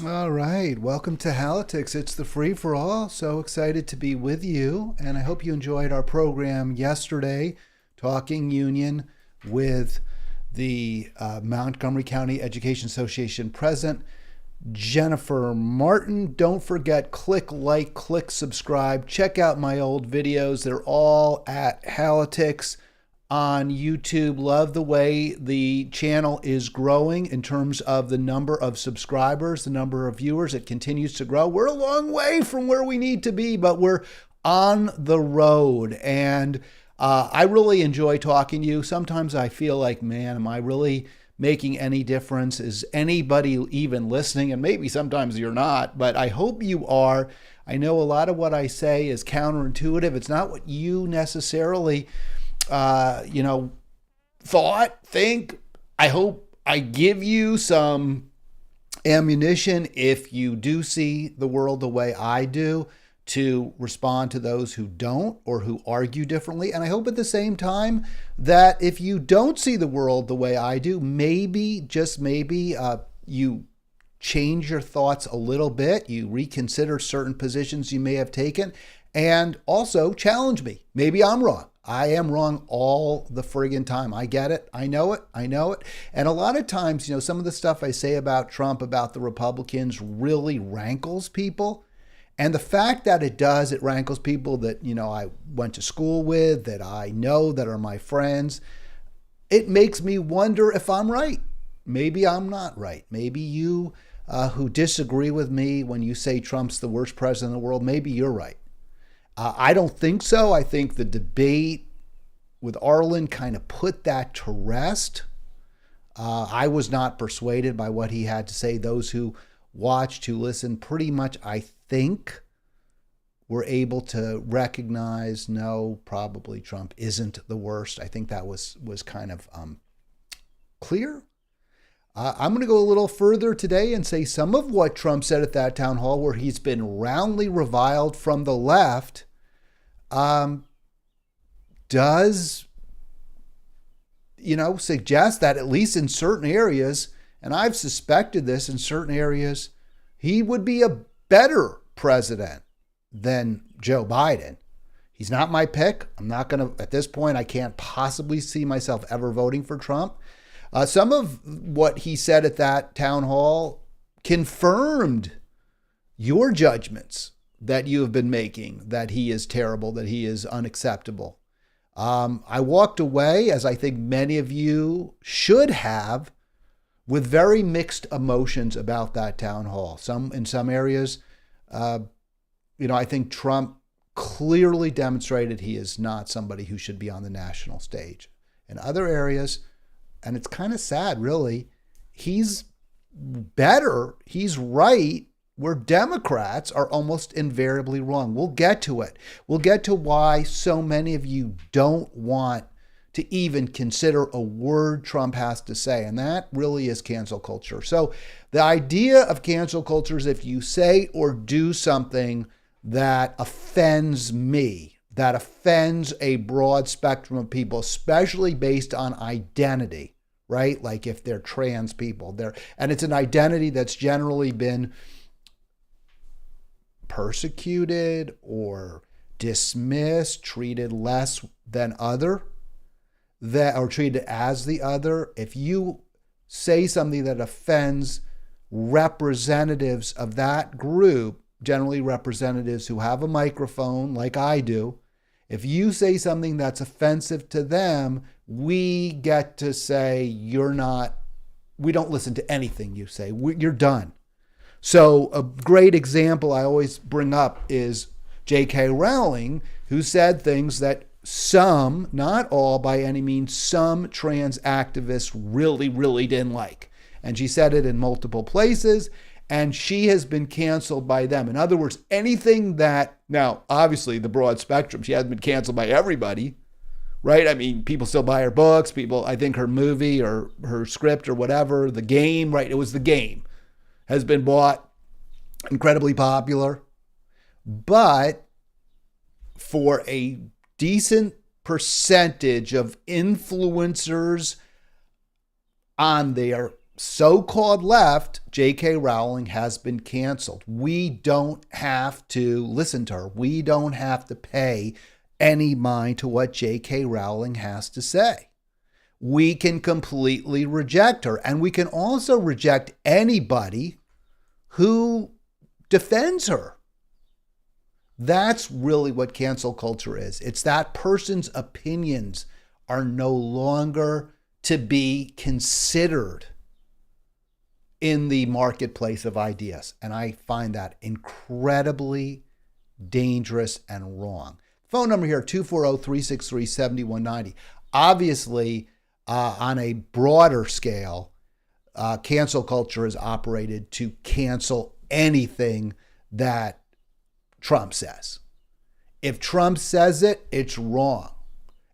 All right, welcome to Halitics. It's the free for all. So excited to be with you, and I hope you enjoyed our program yesterday, Talking Union, with the Montgomery County Education Association president, Jennifer Martin. Don't forget, click like, click subscribe. Check out my old videos. They're all at Halitics on YouTube. Love the way the channel is growing in terms of the number of subscribers, the number of viewers. It continues to grow. We're a long way from where we need to be, but we're on the road. And I really enjoy talking to you. Sometimes I feel like, man, am I really making any difference? Is anybody even listening? And maybe sometimes you're not, but I hope you are. I know a lot of what I say is counterintuitive. It's not what you necessarily think. I hope I give you some ammunition, if you do see the world the way I do, to respond to those who don't or who argue differently. And I hope at the same time that if you don't see the world the way I do, maybe, just maybe, you change your thoughts a little bit, you reconsider certain positions you may have taken, and also challenge me. Maybe I'm wrong. I am wrong all the friggin' time. I get it. I know it. And a lot of times, some of the stuff I say about Trump, about the Republicans, really rankles people. And the fact that it does, it rankles people that, I went to school with, that I know, that are my friends. It makes me wonder if I'm right. Maybe I'm not right. Maybe you who disagree with me when you say Trump's the worst president in the world, maybe you're right. I don't think so. I think the debate with Arlen kind of put that to rest. I was not persuaded by what he had to say. Those who watched, who listened, pretty much, I think, were able to recognize, no, probably Trump isn't the worst. I think that was kind of clear. I'm going to go a little further today and say some of what Trump said at that town hall, where he's been roundly reviled from the left, does, suggest that at least in certain areas, and I've suspected this, in certain areas, he would be a better president than Joe Biden. He's not my pick. I'm not going to, at this point, I can't possibly see myself ever voting for Trump. Some of what he said at that town hall confirmed your judgments that you have been making, that he is terrible, that he is unacceptable. I walked away, as I think many of you should have, with very mixed emotions about that town hall. In some areas, I think Trump clearly demonstrated he is not somebody who should be on the national stage. In other areas, and it's kind of sad, really, he's better, he's right, where Democrats are almost invariably wrong. We'll get to it. We'll get to why so many of you don't want to even consider a word Trump has to say, and that really is cancel culture. So the idea of cancel culture is if you say or do something that offends me, that offends a broad spectrum of people, especially based on identity, right? Like if they're trans people, and it's an identity that's generally been persecuted or dismissed, treated less than other, or treated as the other. If you say something that offends representatives of that group, generally representatives who have a microphone like I do, if you say something that's offensive to them, we get to say, we don't listen to anything you say. You're done. So a great example I always bring up is J.K. Rowling, who said things that some, not all by any means, some trans activists really, really didn't like. And she said it in multiple places, and she has been canceled by them. In other words, anything that, now, obviously the broad spectrum, she hasn't been canceled by everybody, right? I mean, people still buy her books, I think her movie or her script or whatever, The Game, right? It was The Game, has been bought, incredibly popular. But for a decent percentage of influencers on their so-called left, J.K. Rowling has been canceled. We don't have to listen to her. We don't have to pay any mind to what J.K. Rowling has to say. We can completely reject her. And we can also reject anybody who defends her. That's really what cancel culture is. It's that person's opinions are no longer to be considered in the marketplace of ideas. And I find that incredibly dangerous and wrong. Phone number here, 240-363-7190. Obviously, on a broader scale, cancel culture is operated to cancel anything that Trump says. If Trump says it, it's wrong.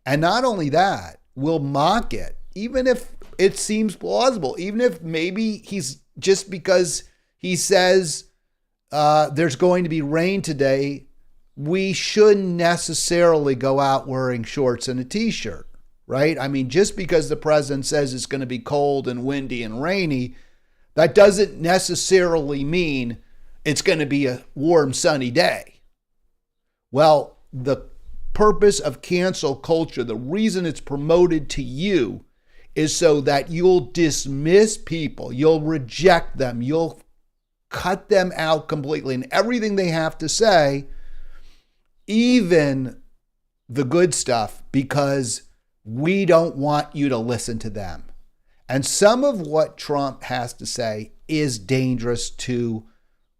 And not only that, we'll mock it, even if it seems plausible, even if maybe he's just because he says there's going to be rain today, we shouldn't necessarily go out wearing shorts and a t-shirt, right? I mean, just because the president says it's going to be cold and windy and rainy, that doesn't necessarily mean it's going to be a warm, sunny day. Well, the purpose of cancel culture, the reason it's promoted to you, is so that you'll dismiss people, you'll reject them, you'll cut them out completely, and everything they have to say, even the good stuff, because we don't want you to listen to them. And some of what Trump has to say is dangerous to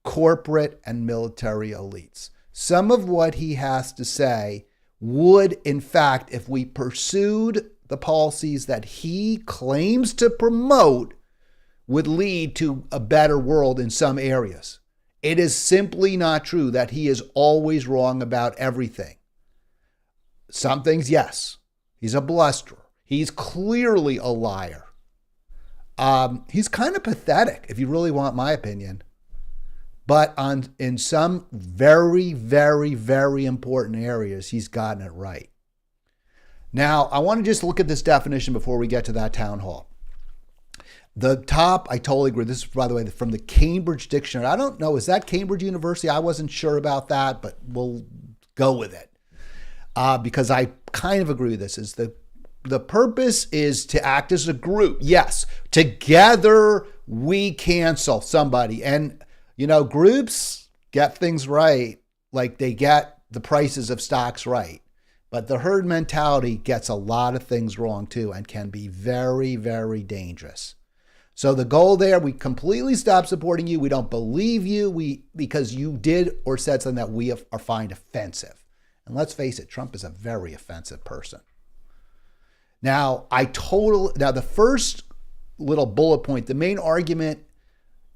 corporate and military elites. Some of what he has to say would, in fact, if we pursued the policies that he claims to promote, would lead to a better world in some areas. It is simply not true that he is always wrong about everything. Some things, yes. He's a blusterer. He's clearly a liar. He's kind of pathetic, if you really want my opinion. But in some very, very, very important areas, he's gotten it right. Now, I want to just look at this definition before we get to that town hall. The top, I totally agree. This is, by the way, from the Cambridge Dictionary. I don't know, is that Cambridge University? I wasn't sure about that, but we'll go with it. Because I kind of agree with this. Is the purpose is to act as a group. Yes, together we cancel somebody. And, you know, groups get things right, like they get the prices of stocks right. But the herd mentality gets a lot of things wrong too, and can be very, very dangerous. So the goal there, we completely stop supporting you. We don't believe you because you did or said something that we find offensive. And let's face it, Trump is a very offensive person. Now, the first little bullet point, the main argument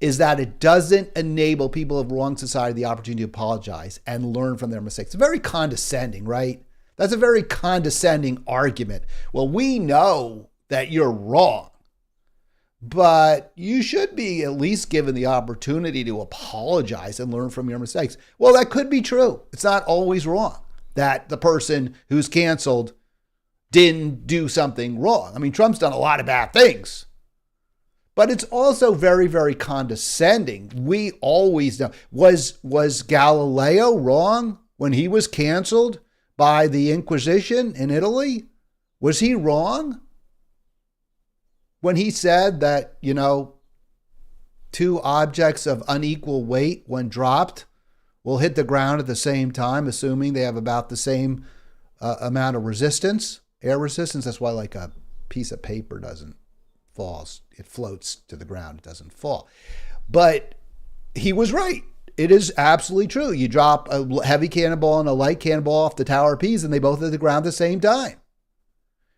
is that it doesn't enable people of wrong society the opportunity to apologize and learn from their mistakes. It's very condescending, right? That's a very condescending argument. Well, we know that you're wrong, but you should be at least given the opportunity to apologize and learn from your mistakes. Well, that could be true. It's not always wrong that the person who's canceled didn't do something wrong. I mean, Trump's done a lot of bad things, but it's also very, very condescending. We always know. Was Galileo wrong when he was canceled by the Inquisition in Italy? Was he wrong when he said that, you know, two objects of unequal weight, when dropped, will hit the ground at the same time, assuming they have about the same amount of resistance, air resistance? That's why, like, a piece of paper doesn't fall. It floats to the ground. It doesn't fall. But he was right. It is absolutely true. You drop a heavy cannonball and a light cannonball off the Tower of Pisa, and they both hit the ground at the same time.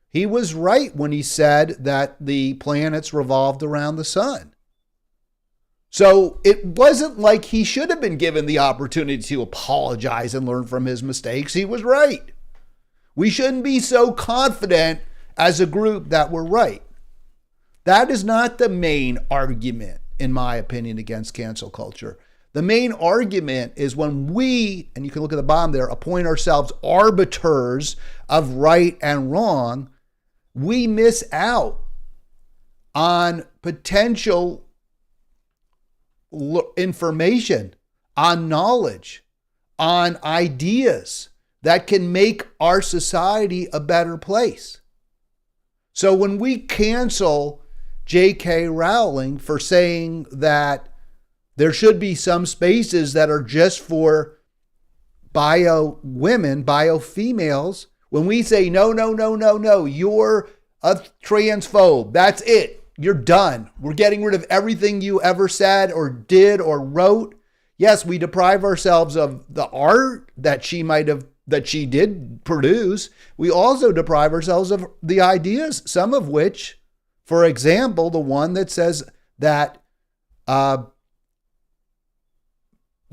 He was right when he said that the planets revolved around the sun. So it wasn't like he should have been given the opportunity to apologize and learn from his mistakes. He was right. We shouldn't be so confident as a group that we're right. That is not the main argument, in my opinion, against cancel culture. The main argument is when we, and you can look at the bottom there, appoint ourselves arbiters of right and wrong, we miss out on potential information, on knowledge, on ideas that can make our society a better place. So when we cancel J.K. Rowling for saying that there should be some spaces that are just for bio women, bio females, when we say, no, you're a transphobe, that's it. You're done. We're getting rid of everything you ever said or did or wrote. Yes, we deprive ourselves of the art that she did produce. We also deprive ourselves of the ideas, some of which, for example, the one that says that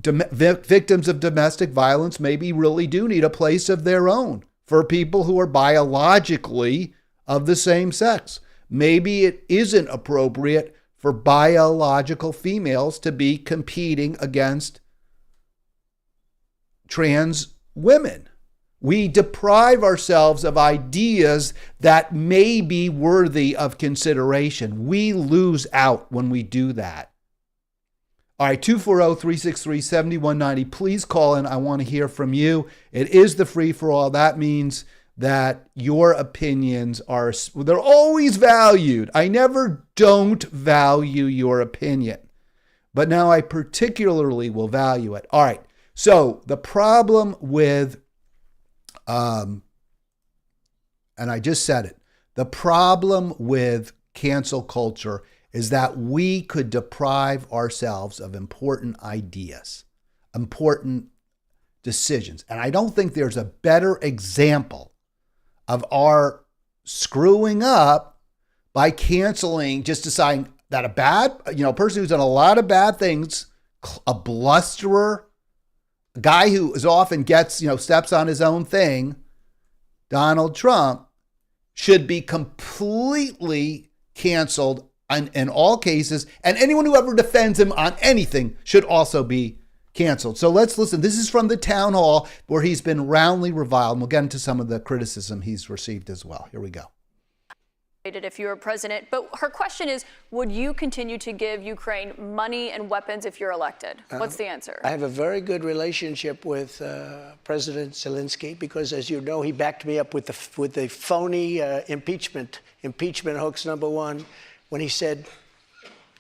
victims of domestic violence maybe really do need a place of their own for people who are biologically of the same sex. Maybe it isn't appropriate for biological females to be competing against trans women. We deprive ourselves of ideas that may be worthy of consideration. We lose out when we do that. All right, 240-363-7190. Please call in. I want to hear from you. It is the free-for-all. That means that your opinions they're always valued. I never don't value your opinion, but now I particularly will value it. All right. So the problem with, and I just said it, the problem with cancel culture is that we could deprive ourselves of important ideas, important decisions. And I don't think there's a better example of our screwing up by canceling, just deciding that a person who's done a lot of bad things, a blusterer, a guy who is often steps on his own thing, Donald Trump, should be completely canceled in all cases. And anyone who ever defends him on anything should also be canceled. So let's listen. This is from the town hall where he's been roundly reviled. And we'll get into some of the criticism he's received as well. Here we go. If you were president, but her question is, would you continue to give Ukraine money and weapons if you're elected? What's the answer? I have a very good relationship with President Zelensky because, as you know, he backed me up with the phony impeachment hoax number one when he said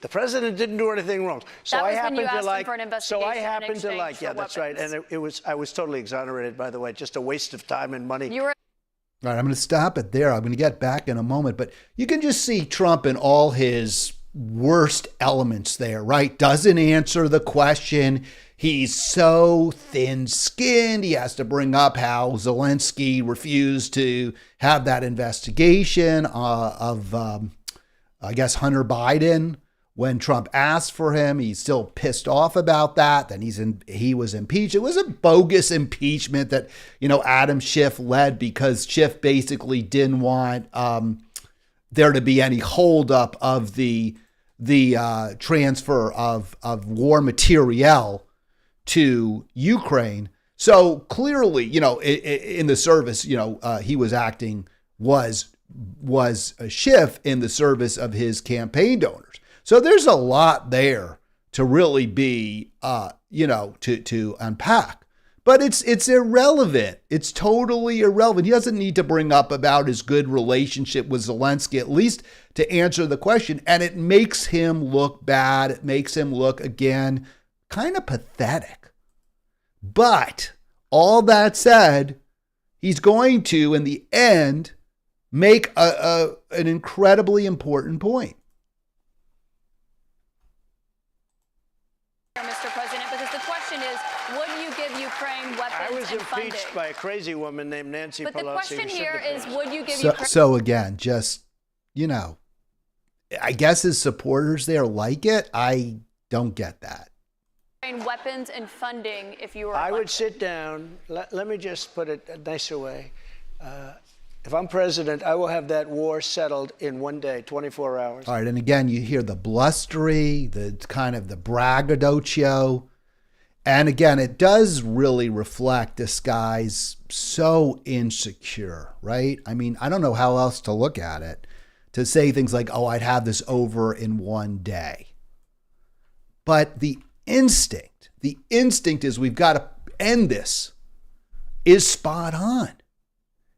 the president didn't do anything wrong. So that was I happen when you to asked like. him for an investigation Yeah, that's right. And I was totally exonerated, by the way. Just a waste of time and money. All right, I'm going to stop it there. I'm going to get back in a moment, but you can just see Trump in all his worst elements there, right? Doesn't answer the question. He's so thin-skinned. He has to bring up how Zelensky refused to have that investigation of I guess, Hunter Biden. When Trump asked for him, he's still pissed off about that. Then he was impeached. It was a bogus impeachment that, Adam Schiff led because Schiff basically didn't want there to be any holdup of the transfer of war materiel to Ukraine. So clearly, in the service, he was acting was a Schiff in the service of his campaign donors. So there's a lot there to really be, to unpack. But it's irrelevant. It's totally irrelevant. He doesn't need to bring up about his good relationship with Zelensky, at least to answer the question. And it makes him look bad. It makes him look, again, kind of pathetic. But all that said, he's going to, in the end, make an incredibly important point. Mr. President, because the question is, would you give Ukraine weapons I was and impeached funding? by a crazy woman named Nancy Pelosi. But the question here is, would you give Ukraine... So again, just, I guess his supporters there like it. I don't get that. Weapons and funding if you were elected. I would sit down. Let me just put it a nicer way. If I'm president, I will have that war settled in one day, 24 hours. All right. And again, you hear the blustery, the kind of the braggadocio. And again, it does really reflect this guy's so insecure, right? I mean, I don't know how else to look at it. to say things like, oh, I'd have this over in one day. But the instinct is we've got to end this is spot on.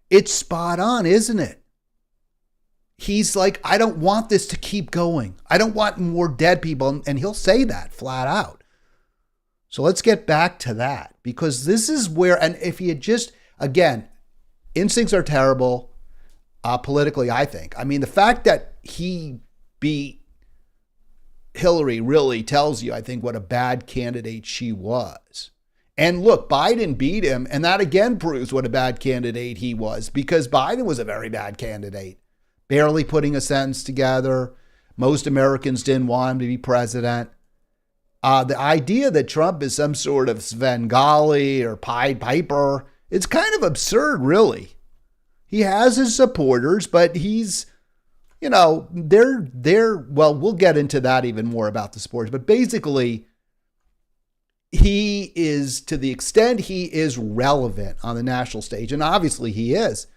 It's spot on, isn't it? He's like, I don't want this to keep going. I don't want more dead people. And he'll say that flat out. So let's get back to that, because this is where, and if you just, again, instincts are terrible politically, I think. I mean, the fact that he beat Hillary really tells you, I think, what a bad candidate she was. And look, Biden beat him, and that again proves what a bad candidate he was, because Biden was a very bad candidate, barely putting a sentence together. Most Americans didn't want him to be president. The idea that Trump is some sort of Svengali or Pied Piper, it's kind of absurd, really. He has his supporters, but he's, well, we'll get into that even more about the supporters, but basically, he is, to the extent he is relevant on the national stage, and obviously he is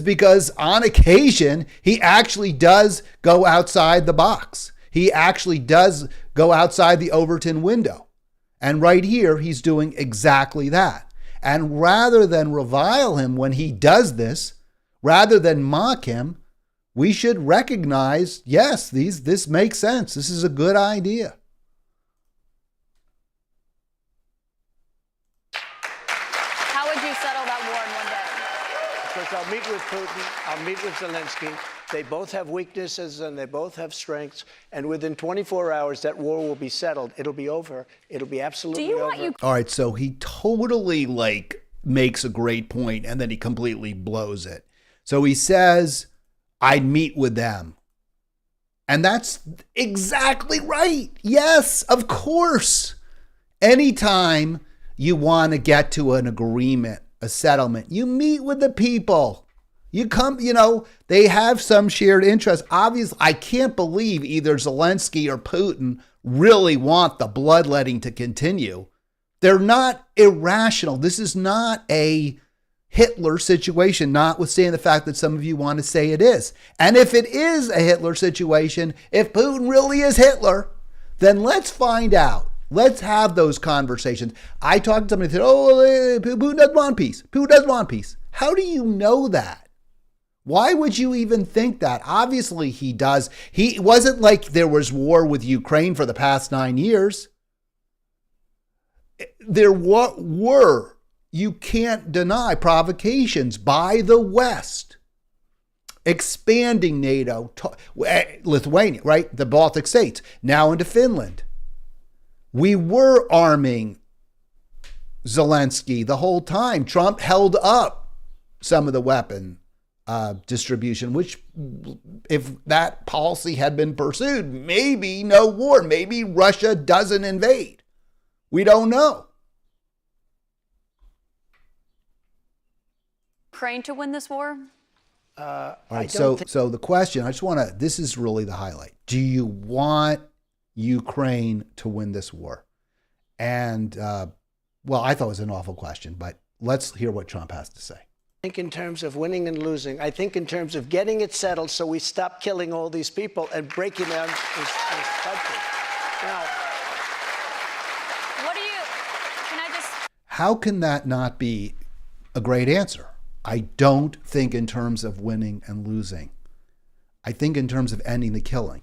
because on occasion, he actually does go outside the box. He actually does go outside the Overton window. And right here, he's doing exactly that. And rather than revile him when he does this, rather than mock him, we should recognize, yes, this makes sense. This is a good idea. How would you settle that war in one day? Because I'll meet with Putin, I'll meet with Zelensky. They both have weaknesses and they both have strengths. And within 24 hours, that war will be settled. It'll be over. It'll be absolutely over. All right, so he totally makes a great point and then he completely blows it. So he says, I'd meet with them. And that's exactly right. Yes, of course. Anytime you want to get to an agreement, a settlement, you meet with the people. You come, they have some shared interest. Obviously, I can't believe either Zelensky or Putin really want the bloodletting to continue. They're not irrational. This is not a Hitler situation, notwithstanding the fact that some of you want to say it is. And if it is a Hitler situation, if Putin really is Hitler, then let's find out. Let's have those conversations. I talked to somebody who said, Putin doesn't want peace. Putin doesn't want peace. How do you know that? Why would you even think that? Obviously he does. It wasn't like there was war with Ukraine for the past 9 years. There were, you can't deny, provocations by the West, expanding NATO, Lithuania, right? The Baltic states, now into Finland. We were arming Zelensky the whole time. Trump held up some of the weapon distribution, which if that policy had been pursued, maybe no war, maybe Russia doesn't invade. We don't know. Ukraine to win this war? All right, so the question, this is really the highlight. Do you want Ukraine to win this war? And, I thought it was an awful question, but let's hear what Trump has to say. I think in terms of winning and losing. I think in terms of getting it settled so we stop killing all these people and breaking down this country. Now, how can that not be a great answer? I don't think in terms of winning and losing. I think in terms of ending the killing.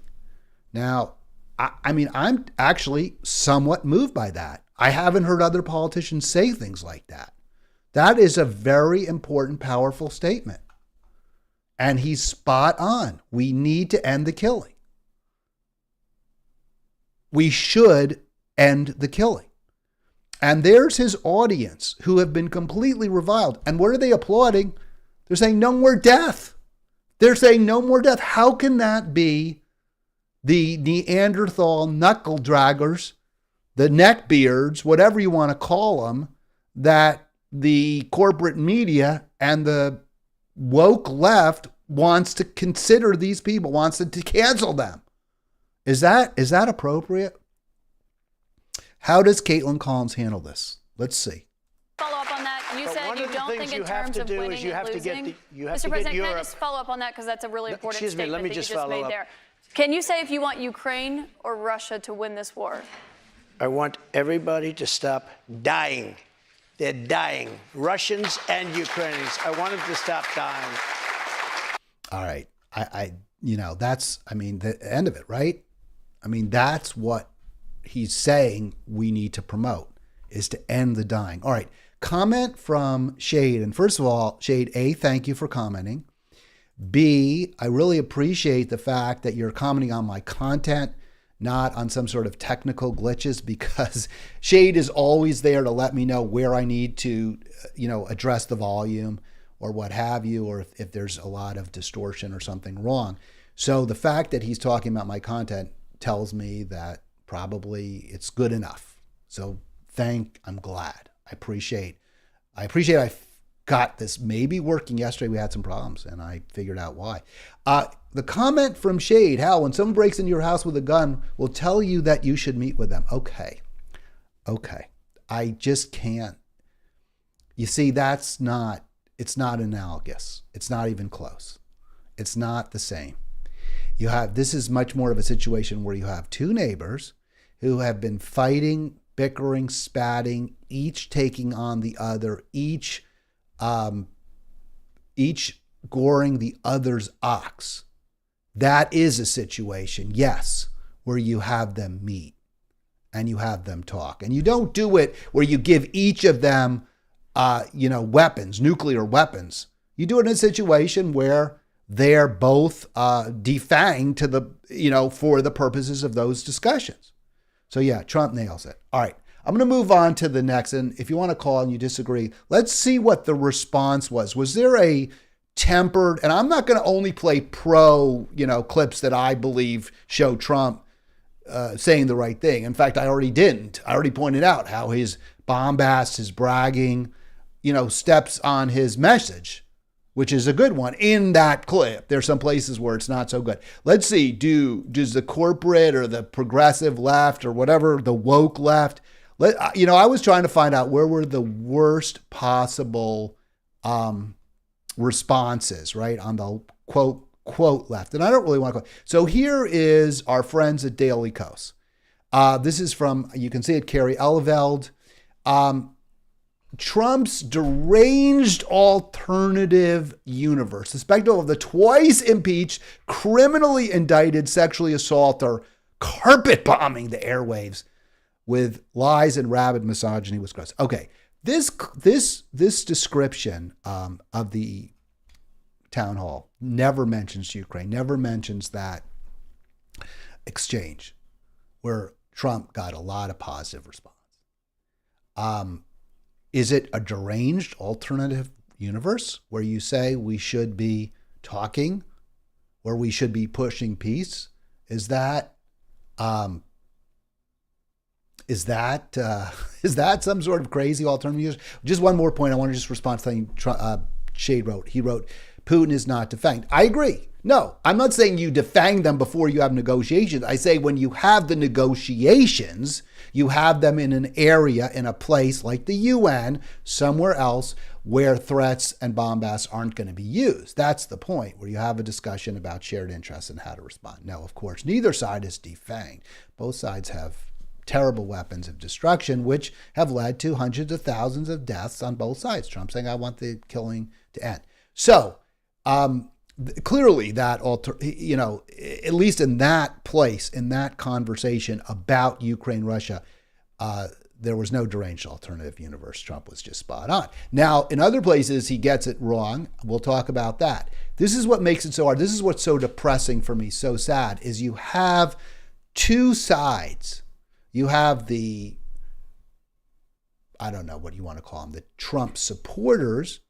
Now, I'm actually somewhat moved by that. I haven't heard other politicians say things like that. That is a very important, powerful statement. And he's spot on. We need to end the killing. We should end the killing. And there's his audience who have been completely reviled. And what are they applauding? They're saying no more death. They're saying no more death. How can that be the Neanderthal knuckle draggers, the neckbeards, whatever you want to call them, that the corporate media and the woke left wants to consider these people, wants to cancel them? Is that appropriate? How does Caitlin Collins handle this? Let's see. Follow up on that. You said you don't things think you in have terms to of do winning is you have and to losing, get Mr. President, can I just follow up on that because that's a really important Excuse me, statement let me that you just just follow made up. there. Can you say if you want Ukraine or Russia to win this war? I want everybody to stop dying. They're dying, Russians and Ukrainians. I want them to stop dying. All right. That's, the end of it, right? That's what he's saying we need to promote, is to end the dying. All right. Comment from Shade. And first of all, Shade, A, thank you for commenting. B, I really appreciate the fact that you're commenting on my content, not on some sort of technical glitches, because Shade is always there to let me know where I need to, address the volume or what have you, or if there's a lot of distortion or something wrong. So the fact that he's talking about my content tells me that probably it's good enough. So I'm glad. I appreciate I got this maybe working. Yesterday we had some problems and I figured out why. The comment from Shade, Hal, when someone breaks into your house with a gun, will tell you that you should meet with them. Okay. I just can't. You see, it's not analogous. It's not even close. It's not the same. This is much more of a situation where you have two neighbors who have been fighting, bickering, spatting, each taking on the other, each goring the other's ox. That is a situation, yes, where you have them meet and you have them talk. And you don't do it where you give each of them, weapons, nuclear weapons. You do it in a situation where they're both defanged for the purposes of those discussions. So yeah, Trump nails it. All right. I'm going to move on to the next. And if you want to call and you disagree, let's see what the response was. Was there a tempered, and I'm not going to only play clips that I believe show Trump saying the right thing. In fact, I already didn't. I already pointed out how his bombast, his bragging, steps on his message, which is a good one in that clip. There's some places where it's not so good. Let's see, does the corporate or the progressive left or whatever, the woke left, I was trying to find out where were the worst possible responses, right, on the quote left. And I don't really want to quote. So here is our friends at Daily Kos. This is from, you can see it, Carrie Elveld. Trump's deranged alternative universe, the spectacle of the twice impeached, criminally indicted sexually assaulter carpet bombing the airwaves with lies and rabid misogyny was gross. Okay, this description of the town hall never mentions Ukraine, never mentions that exchange where Trump got a lot of positive response. Is it a deranged alternative universe where you say we should be talking, where we should be pushing peace? Is that some sort of crazy alternative universe? Just one more point. I want to just respond to something Shade wrote. He wrote, Putin is not defanged. I agree. No, I'm not saying you defang them before you have negotiations. I say when you have the negotiations, you have them in an area, in a place like the UN, somewhere else where threats and bombast aren't going to be used. That's the point, where you have a discussion about shared interests and how to respond. Now, of course, neither side is defanged. Both sides have terrible weapons of destruction, which have led to hundreds of thousands of deaths on both sides. Trump saying, I want the killing to end. So, clearly that, at least in that place, in that conversation about Ukraine, Russia, there was no deranged alternative universe. Trump was just spot on. Now, in other places, he gets it wrong. We'll talk about that. This is what makes it so hard. This is what's so depressing for me, so sad, is you have two sides. You have the, I don't know what you want to call them, the Trump supporters,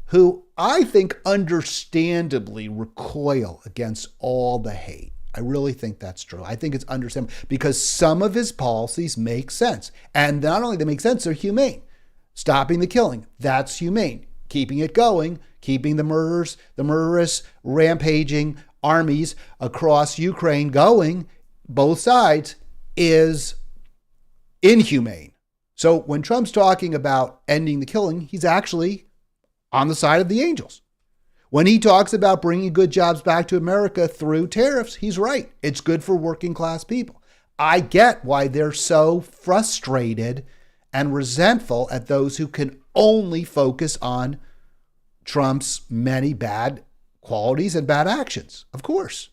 who I think understandably recoil against all the hate. I really think that's true. I think it's understandable because some of his policies make sense. And not only they make sense, they're humane. Stopping the killing, that's humane. Keeping it going, keeping the murderous, rampaging armies across Ukraine going, both sides, is inhumane. So when Trump's talking about ending the killing, he's actually on the side of the angels. When he talks about bringing good jobs back to America through tariffs, he's right. It's good for working class people. I get why they're so frustrated and resentful at those who can only focus on Trump's many bad qualities and bad actions. Of course.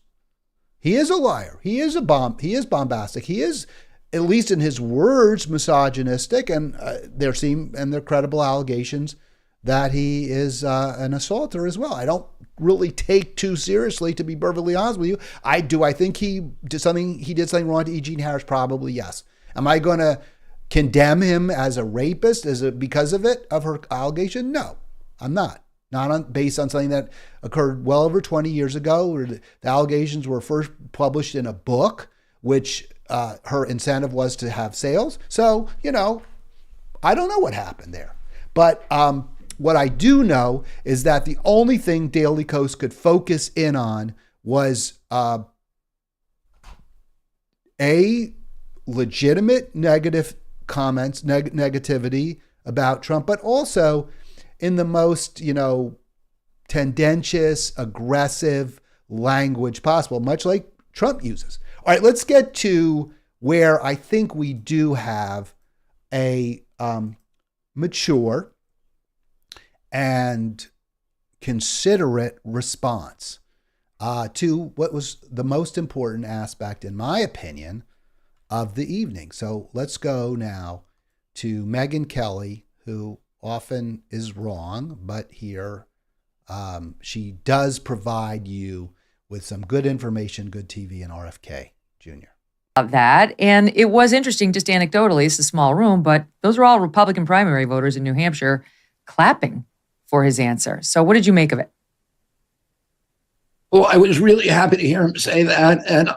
He is a liar. He is bombastic. He is, at least in his words, misogynistic, and there are credible allegations that he is an assaulter as well. I don't really take too seriously, to be perfectly honest with you. I think he did something wrong to E. Jean Harris? Probably, yes. Am I going to condemn him as a rapist because of her allegation? No, I'm not. Based on something that occurred well over 20 years ago, where the allegations were first published in a book, which her incentive was to have sales. So, I don't know what happened there. But what I do know is that the only thing Daily Kos could focus in on was legitimate negative comments, negativity about Trump, but also in the most, tendentious, aggressive language possible, much like Trump uses. All right, let's get to where I think we do have a mature and considerate response to what was the most important aspect, in my opinion, of the evening. So let's go now to Megyn Kelly, who often is wrong, but here she does provide you with some good information, good TV, and RFK Jr. Of that. And it was interesting, just anecdotally, it's a small room, but those were all Republican primary voters in New Hampshire clapping for his answer. So what did you make of it? Well, I was really happy to hear him say that. And,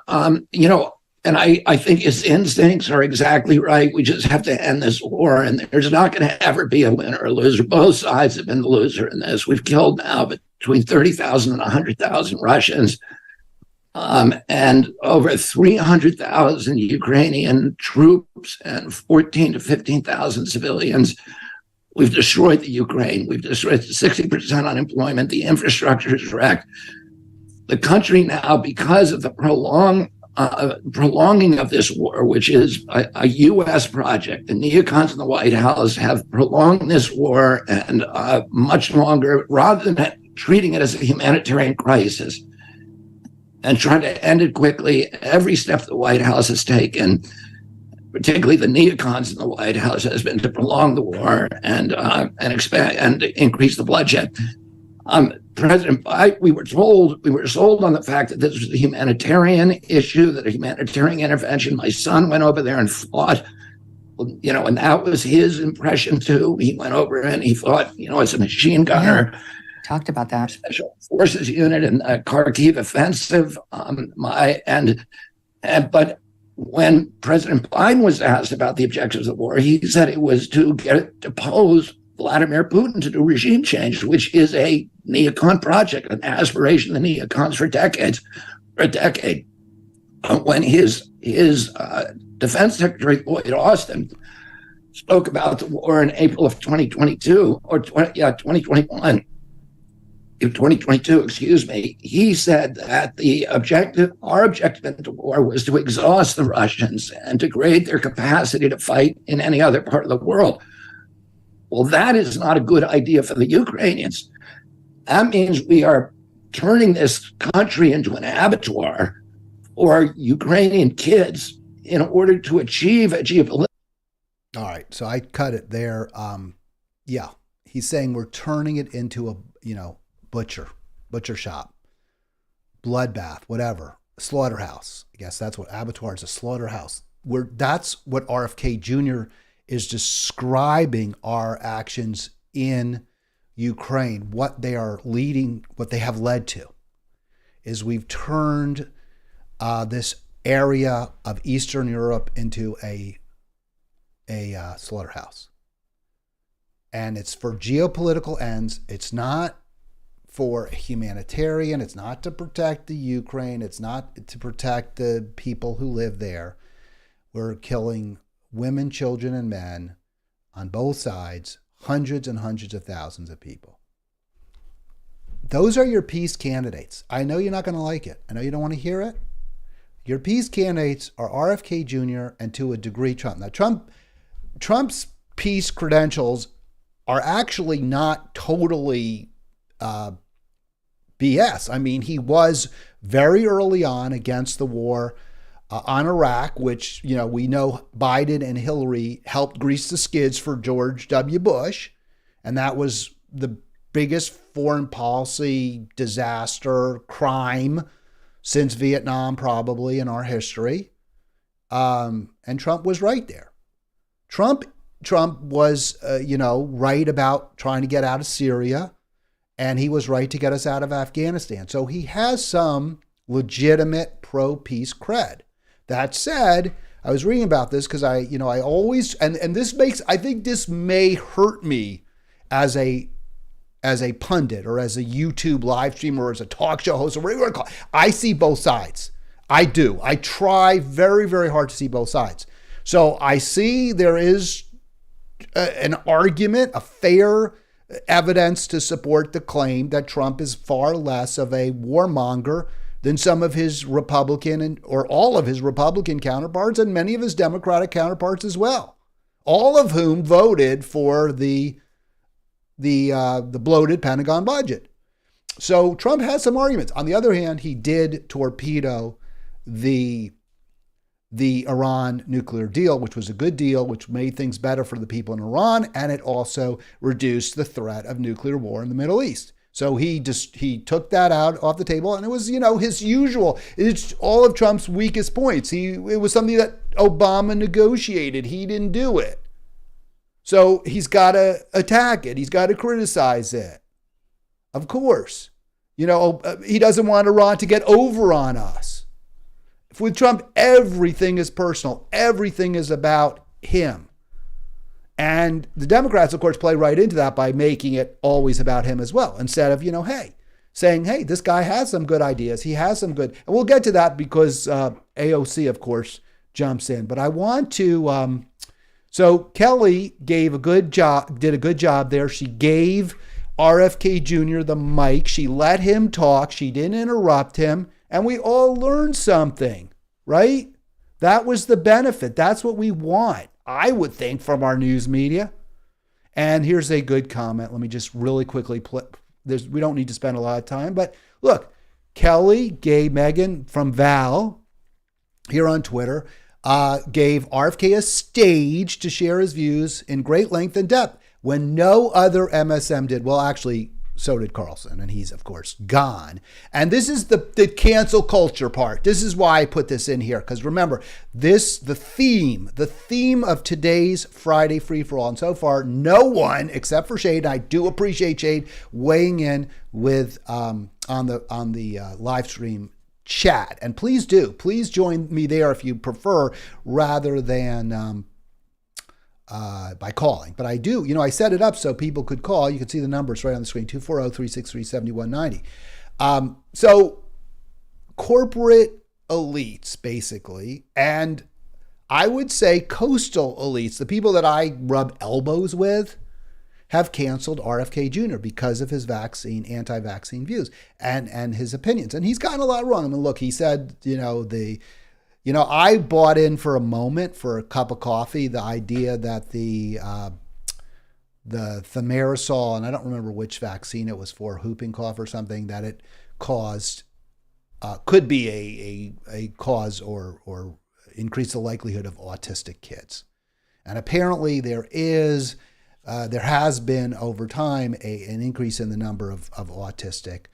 and I think his instincts are exactly right. We just have to end this war, and there's not going to ever be a winner or loser. Both sides have been the loser in this. We've killed now between 30,000 and 100,000 Russians, and over 300,000 Ukrainian troops and 14 to 15,000 civilians. We've destroyed the Ukraine. We've destroyed 60% unemployment. The infrastructure is wrecked. The country now, because of the prolonging of this war, which is a U.S. project. The neocons in the White House have prolonged this war and much longer, rather than treating it as a humanitarian crisis and trying to end it quickly. Every step the White House has taken, particularly the neocons in the White House, has been to prolong the war and expand and increase the bloodshed. President Biden, we were sold on the fact that this was a humanitarian issue, that a humanitarian intervention. My son went over there and fought, and that was his impression too. He went over and he fought, as a machine gunner. Yeah, talked about that. Special Forces unit in the Kharkiv offensive. But when President Biden was asked about the objectives of the war, he said it was to depose Vladimir Putin, to do regime change, which is a neocon project, an aspiration of the neocons for a decade. When his Defense Secretary Lloyd Austin spoke about the war in April of 2022, or 2021, 2022, excuse me, he said that our objective in the war was to exhaust the Russians and degrade their capacity to fight in any other part of the world. Well, that is not a good idea for the Ukrainians. That means we are turning this country into an abattoir for Ukrainian kids in order to achieve a geopolitical. All right, so I cut it there. He's saying we're turning it into a butcher shop, bloodbath, whatever, slaughterhouse. I guess that's what abattoir is, a slaughterhouse. That's what RFK Jr. is describing our actions in Ukraine, what they have led to, is we've turned this area of Eastern Europe into a slaughterhouse. And it's for geopolitical ends. It's not for humanitarian. It's not to protect the Ukraine. It's not to protect the people who live there. We're killing women, children, and men on both sides, hundreds and hundreds of thousands of people. those are your peace candidates. I know you're not going to like it. I know you don't want to hear it. Your peace candidates are RFK Jr. and to a degree Trump. Now, Trump's peace credentials are actually not totally BS. I mean, he was very early on against the war on Iraq, which, we know Biden and Hillary helped grease the skids for George W. Bush. And that was the biggest foreign policy disaster, crime since Vietnam, probably in our history. And Trump was right there. Trump was, right about trying to get out of Syria, and he was right to get us out of Afghanistan. So he has some legitimate pro-peace cred. That said, I was reading about this because I always, and this makes, I think this may hurt me as a pundit or as a YouTube live streamer or as a talk show host or whatever you want to call it. I see both sides. I do. I try very, very hard to see both sides. So I see there is an argument, a fair evidence to support the claim that Trump is far less of a warmonger than some of his Republican or all of his Republican counterparts and many of his Democratic counterparts as well, all of whom voted for the bloated Pentagon budget. So Trump has some arguments. On the other hand, he did torpedo the Iran nuclear deal, which was a good deal, which made things better for the people in Iran, and it also reduced the threat of nuclear war in the Middle East. So he took that out off the table, and it was, his usual. It's all of Trump's weakest points. It was something that Obama negotiated. He didn't do it. So he's got to attack it. He's got to criticize it. Of course. He doesn't want Iran to get over on us. With Trump, everything is personal. Everything is about him. And the Democrats, of course, play right into that by making it always about him as well. Instead of, saying, hey, this guy has some good ideas. He has some good, and we'll get to that because AOC, of course, jumps in. But I want to, so Kelly did a good job there. She gave RFK Jr. the mic. She let him talk. She didn't interrupt him. And we all learned something, right? That was the benefit. That's what we want, I would think, from our news media. And here's a good comment. Let me just really quickly we don't need to spend a lot of time, but look, Kelly gave Megan from Val here on Twitter, gave RFK a stage to share his views in great length and depth when no other MSM did. Well, actually, so did Carlson, and he's, of course, gone. And this is the cancel culture part. This is why I put this in here, because remember, the theme of today's Friday free-for-all, and so far, no one, except for Shade, and I do appreciate Shade, weighing in with on the live stream chat. And please join me there if you prefer, rather than by calling. But I do, I set it up so people could call. You can see the numbers right on the screen, 240-363-7190. So corporate elites, basically, and I would say coastal elites, the people that I rub elbows with, have canceled RFK Jr. because of his anti-vaccine views and his opinions. And he's gotten a lot wrong. I mean, look, he said, I bought in for a moment, for a cup of coffee, the idea that the thimerosal, and I don't remember which vaccine it was for, whooping cough or something, that it caused, could be a cause or increase the likelihood of autistic kids. And apparently there has been over time an increase in the number of autistic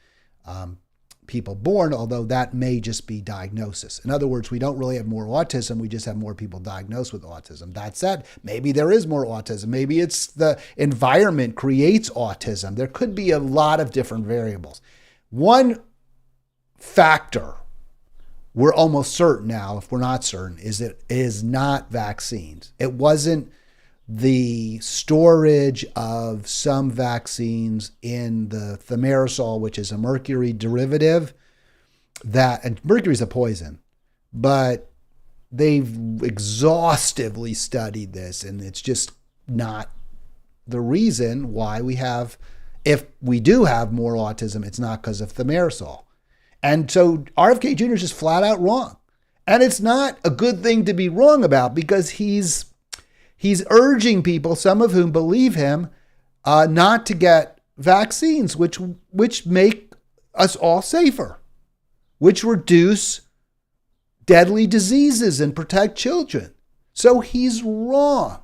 people born, although that may just be diagnosis. In other words, we don't really have more autism, we just have more people diagnosed with autism. That said, maybe there is more autism. Maybe it's the environment creates autism. There could be a lot of different variables. One factor we're almost certain now, if we're not certain, is it is not vaccines. It wasn't the storage of some vaccines in the thimerosal, which is a mercury derivative, and mercury is a poison, but they've exhaustively studied this, and it's just not the reason why we have if we do have more autism, it's not because of thimerosal. And so RFK Jr. is just flat out wrong. And it's not a good thing to be wrong about, because he's urging people, some of whom believe him, not to get vaccines, which make us all safer, which reduce deadly diseases and protect children. So he's wrong.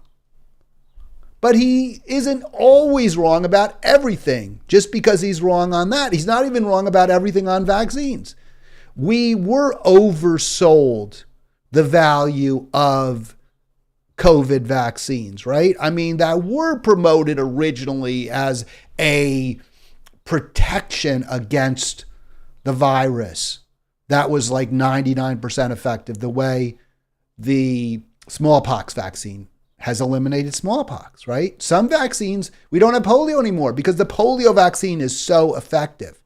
But he isn't always wrong about everything just because he's wrong on that. He's not even wrong about everything on vaccines. We were oversold the value of COVID vaccines, right? I mean, that were promoted originally as a protection against the virus that was like 99% effective, the way the smallpox vaccine has eliminated smallpox, right? Some vaccines, we don't have polio anymore because the polio vaccine is so effective.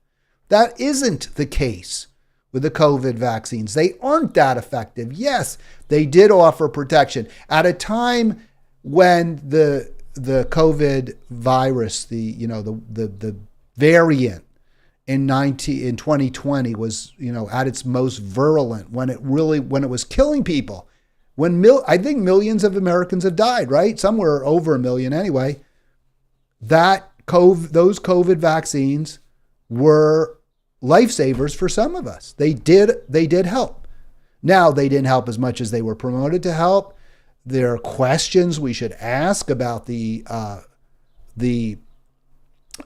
That isn't the case with the COVID vaccines. They aren't that effective. Yes, they did offer protection at a time when the COVID virus, the variant in 2020 was, at its most virulent, when it was killing people. I think millions of Americans have died, right? Somewhere over 1 million anyway. Those COVID vaccines were lifesavers for some of us. They did help. Now, they didn't help as much as they were promoted to help. There are questions we should ask about the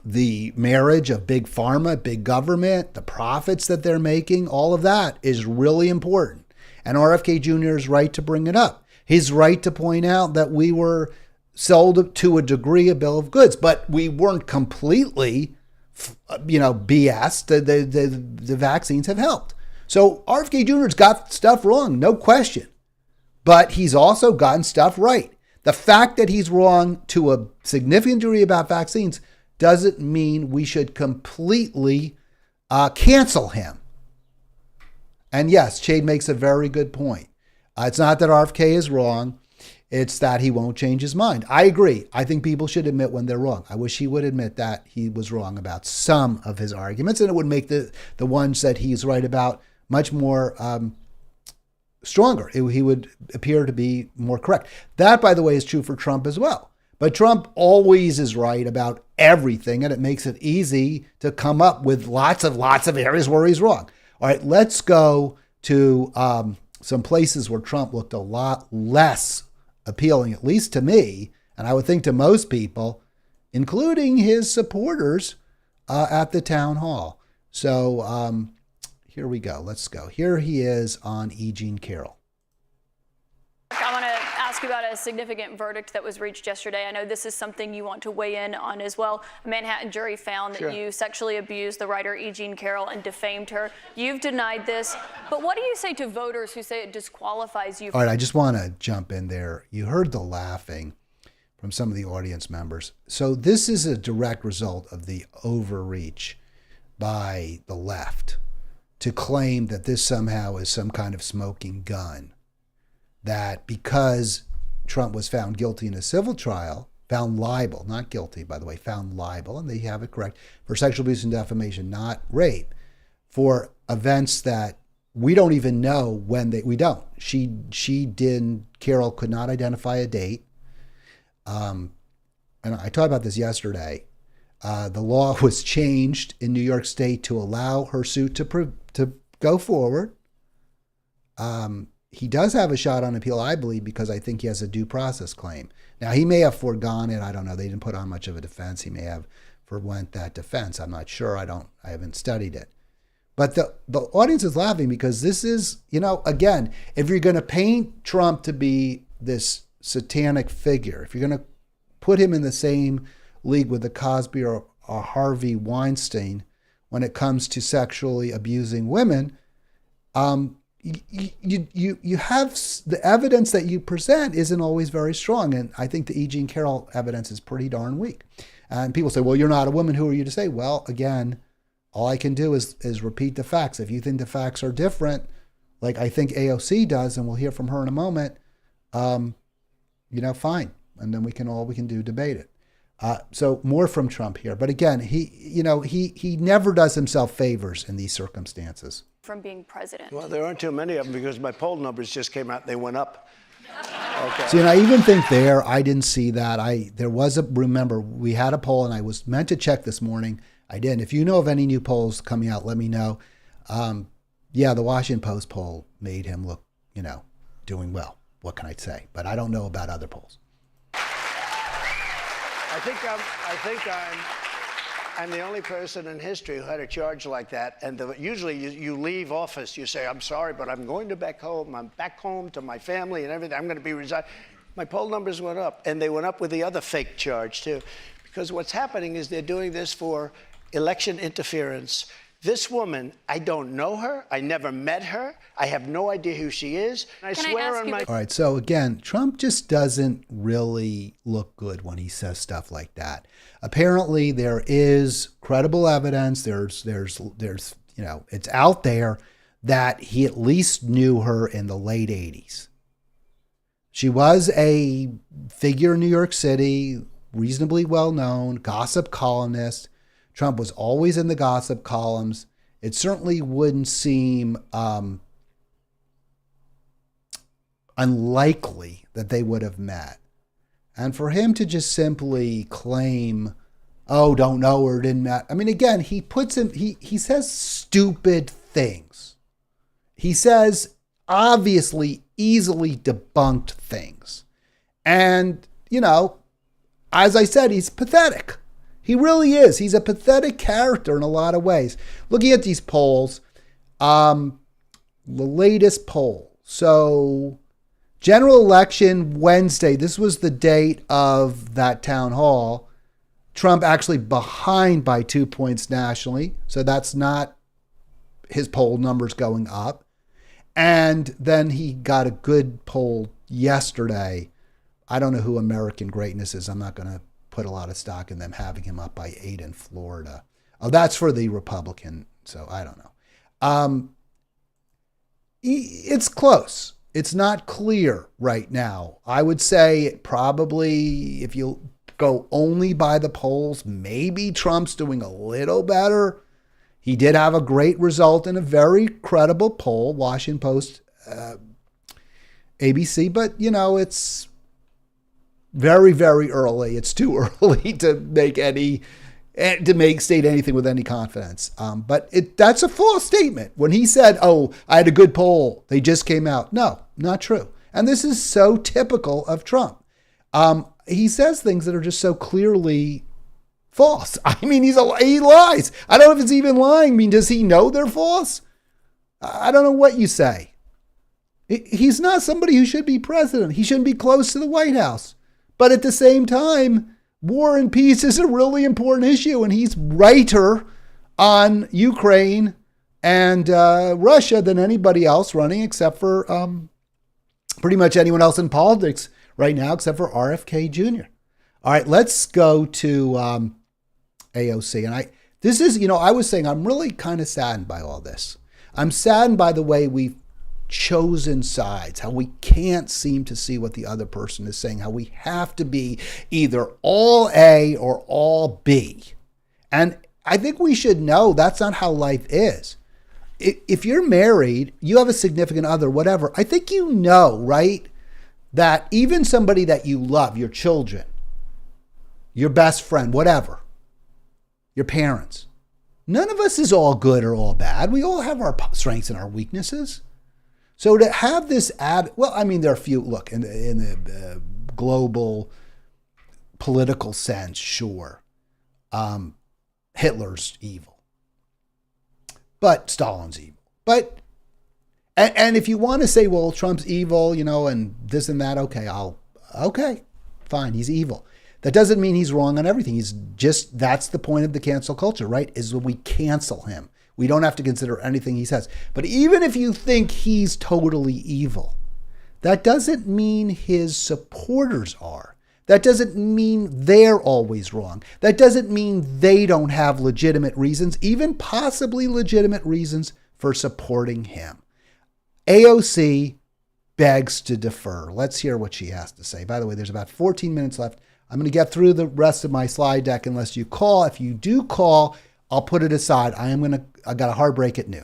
marriage of big pharma, big government, the profits that they're making. All of that is really important. And RFK Jr. is right to bring it up. He's right to point out that we were sold to a degree a bill of goods, but we weren't completely, BS. The vaccines have helped. So RFK Jr.'s got stuff wrong, no question. But he's also gotten stuff right. The fact that he's wrong to a significant degree about vaccines doesn't mean we should completely cancel him. And yes, Chade makes a very good point. It's not that RFK is wrong. It's that he won't change his mind. I agree. I think people should admit when they're wrong. I wish he would admit that he was wrong about some of his arguments, and it would make the ones that he's right about much more stronger. He would appear to be more correct. That, by the way, is true for Trump as well. But Trump always is right about everything, and it makes it easy to come up with lots of areas where he's wrong. All right, let's go to some places where Trump looked a lot less appealing, at least to me, and I would think to most people, including his supporters at the town hall. So here we go. Let's go. Here he is on E. Jean Carroll. I want to ask you about a significant verdict that was reached yesterday. I know this is something you want to weigh in on as well. A Manhattan jury found that you sexually abused the writer E. Jean Carroll and defamed her. You've denied this, but what do you say to voters who say it disqualifies you? All right, I just want to jump in there. You heard the laughing from some of the audience members. So this is a direct result of the overreach by the left to claim that this somehow is some kind of smoking gun. That because Trump was found guilty in a civil trial, found liable, not guilty, by the way, found liable, and they have it correct, for sexual abuse and defamation, not rape, for events that we don't even know when we don't. Carol could not identify a date. And I talked about this yesterday. The law was changed in New York State to allow her suit to go forward. He does have a shot on appeal, I believe, because I think he has a due process claim. Now, he may have foregone it. I don't know. They didn't put on much of a defense. He may have forwent that defense. I'm not sure. I haven't studied it. But the audience is laughing because this is, again, if you're going to paint Trump to be this satanic figure, if you're going to put him in the same league with the Cosby or Harvey Weinstein when it comes to sexually abusing women, you have the evidence that you present isn't always very strong. And I think the E. Jean Carroll evidence is pretty darn weak. And people say, well, you're not a woman. Who are you to say? Well, again, all I can do is repeat the facts. If you think the facts are different, like I think AOC does, and we'll hear from her in a moment, fine. And then we can do debate it. So more from Trump here. But again, he never does himself favors in these circumstances. From being president. Well, there aren't too many of them because my poll numbers just came out. They went up. Okay. See, and I even think I didn't see that. Remember, we had a poll and I was meant to check this morning. I didn't. If you know of any new polls coming out, let me know. Yeah, the Washington Post poll made him look, doing well. What can I say? But I don't know about other polls. I think I'm the only person in history who had a charge like that. And usually you leave office, you say, I'm sorry, but I'm going back home. I'm back home to my family and everything. I'm going to be resigning. My poll numbers went up, and they went up with the other fake charge, too. Because what's happening is they're doing this for election interference. This woman, I don't know her. I never met her. I have no idea who she is. I swear on my... All right, so again, Trump just doesn't really look good when he says stuff like that. Apparently, there is credible evidence. There's it's out there that he at least knew her in the late 80s. She was a figure in New York City, reasonably well-known, gossip columnist. Trump was always in the gossip columns. It certainly wouldn't seem unlikely that they would have met. And for him to just simply claim, oh, don't know her, didn't met. I mean, again, he says stupid things. He says obviously easily debunked things. And, as I said, he's pathetic. He really is. He's a pathetic character in a lot of ways. Looking at these polls, the latest poll. So, general election Wednesday, this was the date of that town hall. Trump actually behind by 2 points nationally. So that's not his poll numbers going up. And then he got a good poll yesterday. I don't know who American Greatness is. I'm not going to put a lot of stock in them having him up by 8 in Florida. Oh, that's for the Republican. So I don't know. It's close. It's not clear right now. I would say probably if you go only by the polls, maybe Trump's doing a little better. He did have a great result in a very credible poll, Washington Post, ABC, but it's very, very early. It's too early to state anything with any confidence. But that's a false statement. When he said, oh, I had a good poll, they just came out. No, not true. And this is so typical of Trump. He says things that are just so clearly false. I mean, he lies. I don't know if it's even lying. I mean, does he know they're false? I don't know what you say. He's not somebody who should be president. He shouldn't be close to the White House. But at the same time, war and peace is a really important issue, and he's righter on Ukraine and Russia than anybody else running, except for pretty much anyone else in politics right now, except for RFK Jr. All right, let's go to AOC. And I was saying I'm really kind of saddened by all this. I'm saddened by the way we've chosen sides, how we can't seem to see what the other person is saying, how we have to be either all A or all B. And I think we should know that's not how life is. If you're married, you have a significant other, whatever, I think you know, right, that even somebody that you love, your children, your best friend, whatever, your parents, none of us is all good or all bad. We all have our strengths and our weaknesses. So to have this there are a few, look, in the global political sense, sure, Hitler's evil, but Stalin's evil. But, and if you want to say, well, Trump's evil, and this and that, okay, fine, he's evil. That doesn't mean he's wrong on everything. That's the point of the cancel culture, right? Is when we cancel him. We don't have to consider anything he says. But even if you think he's totally evil, that doesn't mean his supporters are. That doesn't mean they're always wrong. That doesn't mean they don't have legitimate reasons, even possibly legitimate reasons for supporting him. AOC begs to defer. Let's hear what she has to say. By the way, there's about 14 minutes left I'm going to get through the rest of my slide deck unless you call. If you do call, I'll put it aside. I got a hard break at noon.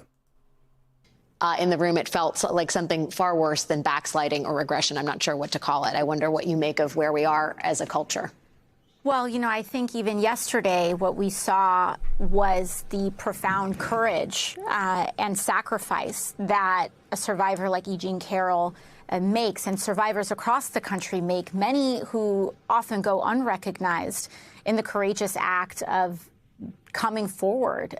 In the room, it felt like something far worse than backsliding or regression. I'm not sure what to call it. I wonder what you make of where we are as a culture. Well, I think even yesterday, what we saw was the profound courage and sacrifice that a survivor like E. Jean Carroll makes, and survivors across the country make, many who often go unrecognized in the courageous act of coming forward